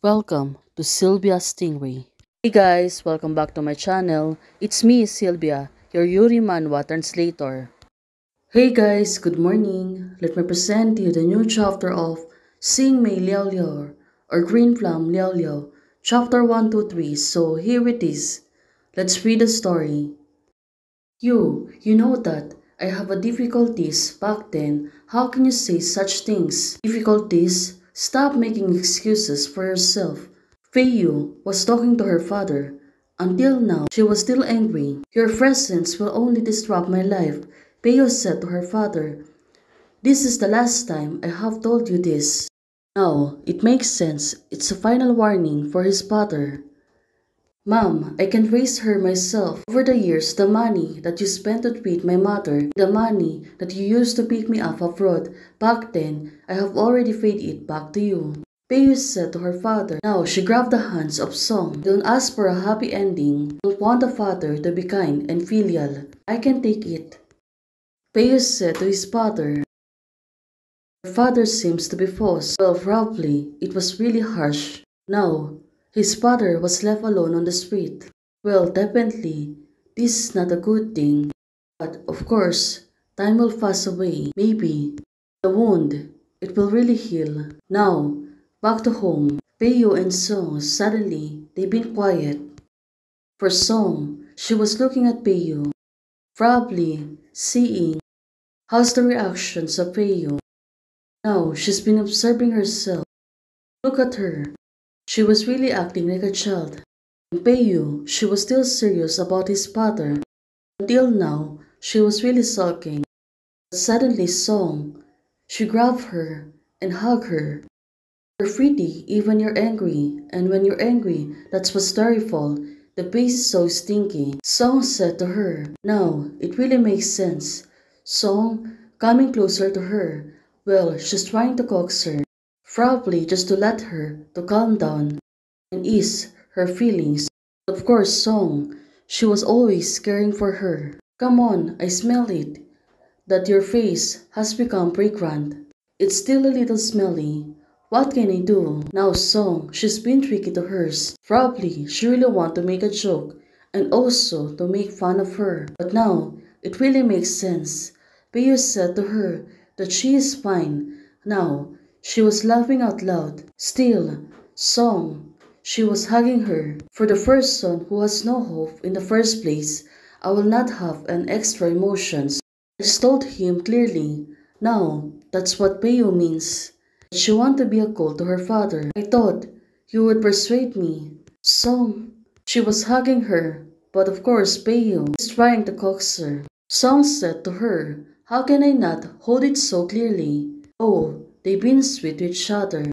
Welcome to Sylvia Stingray. Hey guys, welcome back to my channel. It's me, Sylvia, your Yuri Manhwa translator. Hey guys, good morning. Let me present to you the new chapter of Sing Mei Liao Liao or Green Plum Liao Liao, chapter 123. So here it is. Let's read the story. You know that I have a difficulties back then. How can you say such things? Difficulties? Stop making excuses for yourself. Fei Yu was talking to her father. Until now, she was still angry. Your presence will only disrupt my life, Fei Yu said to her father. This is the last time I have told you this. Now, it makes sense. It's a final warning for his father. Mom, I can raise her myself. Over the years, the money that you spent to treat my mother, the money that you used to pick me up abroad, back then, I have already paid it back to you. Peiyu said to her father. Now she grabbed the hands of Song. Don't ask for a happy ending. Don't want the father to be kind and filial. I can take it. Peiyu said to his father. Her father seems to be false. Well, probably, it was really harsh. Now, his father was left alone on the street. Well, definitely, this is not a good thing. But, of course, time will pass away. Maybe. The wound, it will really heal. Now, back to home. Peiyu and Song, suddenly, they've been quiet. For Song, she was looking at Peiyu, probably seeing how's the reactions of Peiyu. Now, she's been observing herself. Look at her. She was really acting like a child. And Peiyu, she was still serious about his father. Until now, she was really sulking. But suddenly Song, she grabbed her and hugged her. You're pretty, even you're angry. And when you're angry, that's what's terrible. The face is so stinky. Song said to her. Now, it really makes sense. Song, coming closer to her. Well, she's trying to coax her. Probably just to let her to calm down and ease her feelings. Of course, Song, she was always caring for her. Come on, I smell it. That your face has become fragrant. It's still a little smelly. What can I do? Now Song, she's been tricky to hers. Probably she really want to make a joke and also to make fun of her. But now, it really makes sense. Peiyu said to her that she is fine. Now, she was laughing out loud. Still, Song, she was hugging her. For the first son who has no hope in the first place, I will not have an extra emotions. I just told him clearly. Now, that's what Peiyu means. She wanted to be a cold to her father. I thought you would persuade me. Song, she was hugging her, but of course Peiyu is trying to coax her. Song said to her, how can I not hold it so clearly? Oh, they've been sweet with each other.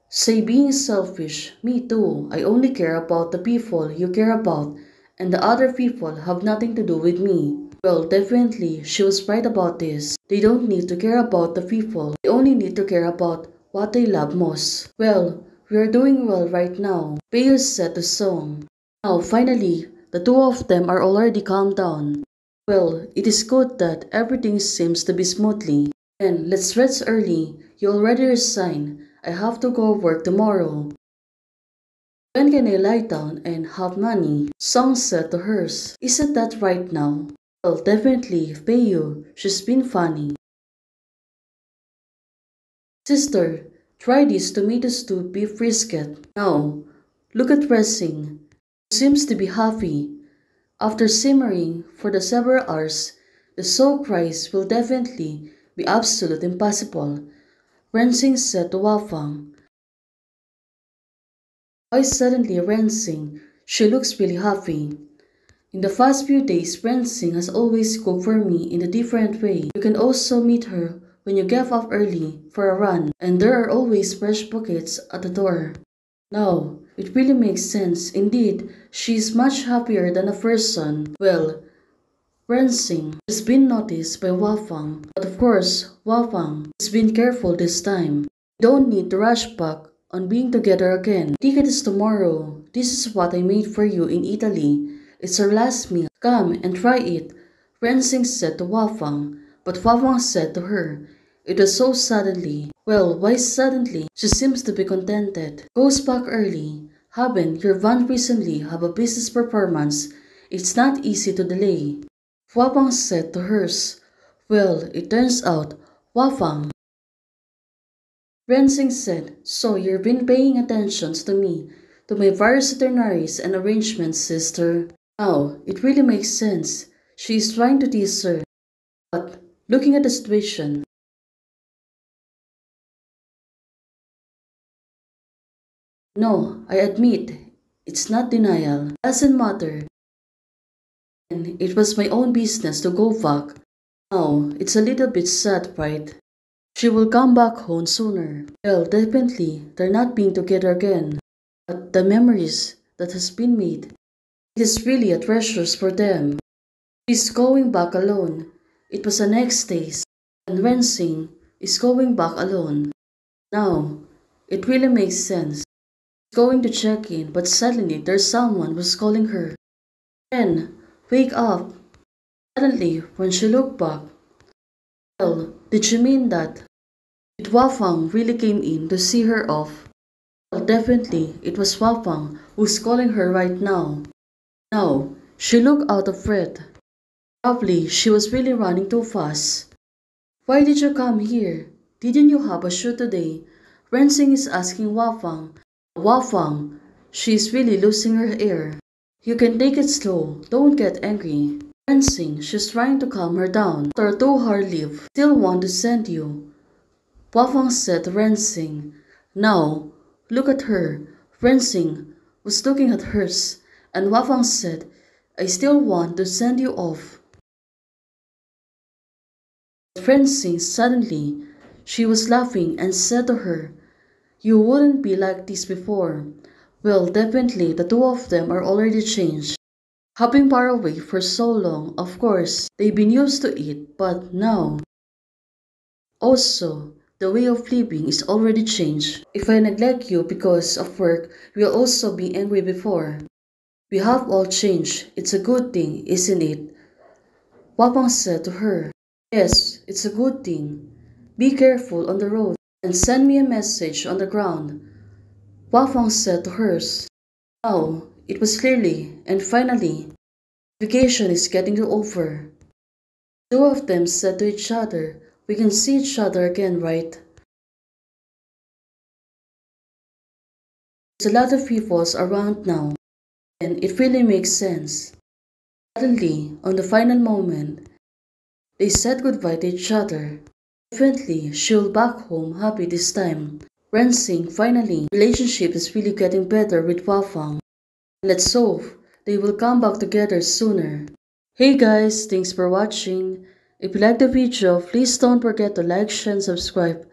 Say being selfish, me too. I only care about the people you care about, and the other people have nothing to do with me. Well, definitely, she was right about this. They don't need to care about the people. They only need to care about what they love most. Well, we are doing well right now. Peiyu said to Song. Now, finally, the two of them are already calmed down. Well, it is good that everything seems to be smoothly. And let's rest early. You already resigned. I have to go work tomorrow. When can I lie down and have money? Song said to hers. Isn't that right now? Well, definitely, Peiyu. She's been funny. Sister, try this tomato stew beef brisket. Now, look at dressing. Seems to be happy. After simmering for the several hours, the soaked rice will definitely be absolute impossible. Rensing said to Wafang. Why suddenly Rensing? She looks really happy. In the past few days, Rensing has always cooked for me in a different way. You can also meet her when you get up early for a run, and there are always fresh buckets at the door. Now, it really makes sense. Indeed, she is much happier than a first son. Well, Rensing has been noticed by Wafang, but of course, Wafang has been careful this time. You don't need to rush back on being together again. Ticket is tomorrow. This is what I made for you in Italy. It's our last meal. Come and try it, Rensing said to Wafang, but Wafang said to her, It was so suddenly. Well, why suddenly? She seems to be contented. Goes back early. Haven't your van recently have a business performance? It's not easy to delay. Wafang said to hers. Well, it turns out, Wafang. Rensing said, so you've been paying attention to me, to my various itineraries and arrangements, sister. Now, it really makes sense. She is trying to tease her. But, looking at the situation, no, I admit, it's not denial. Doesn't matter. And it was my own business to go back. Now, it's a little bit sad, right? She will come back home sooner. Well, definitely, they're not being together again. But the memories that has been made, it is really a treasure for them. She's going back alone. It was the next day, and Rensing is going back alone. Now, it really makes sense. She's going to check in, but suddenly there's someone who's calling her. Ren, wake up! Suddenly, when she looked back, well, did she mean that? Did Wafang really came in to see her off? Well, definitely, it was Wafang who's calling her right now. Now, she looked out of breath. Probably she was really running too fast. Why did you come here? Didn't you have a shoot today? Rensing is asking Wafang. Wafang, she's really losing her air. You can take it slow, don't get angry. Rensing, she's trying to calm her down. After a 2 hour leave, still want to send you. Wafang said to Rensing. Now, look at her. Rensing was looking at hers, and Wafang said, I still want to send you off. Rensing suddenly, she was laughing and said to her, you wouldn't be like this before. Well, definitely the two of them are already changed. Having far away for so long, of course, they've been used to it, but now. Also, the way of living is already changed. If I neglect you because of work, we'll also be angry before. We have all changed. It's a good thing, isn't it? Wapang said to her. Yes, it's a good thing. Be careful on the road and send me a message on the ground. Wafang said to hers. Now, it was clearly, and finally, vacation is getting over. Two of them said to each other, we can see each other again, right? There's a lot of people around now, and it really makes sense. Suddenly, on the final moment, they said goodbye to each other. Definitely, she'll back home happy this time. Rensing, finally, relationship is really getting better with Wafang. Let's hope they will come back together sooner. Hey guys, thanks for watching. If you like the video, please don't forget to like, share, and subscribe.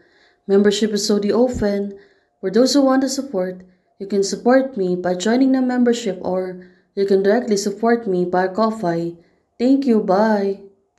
Membership is already open. For those who want to support, you can support me by joining the membership or you can directly support me by Ko-Fi. Thank you, bye.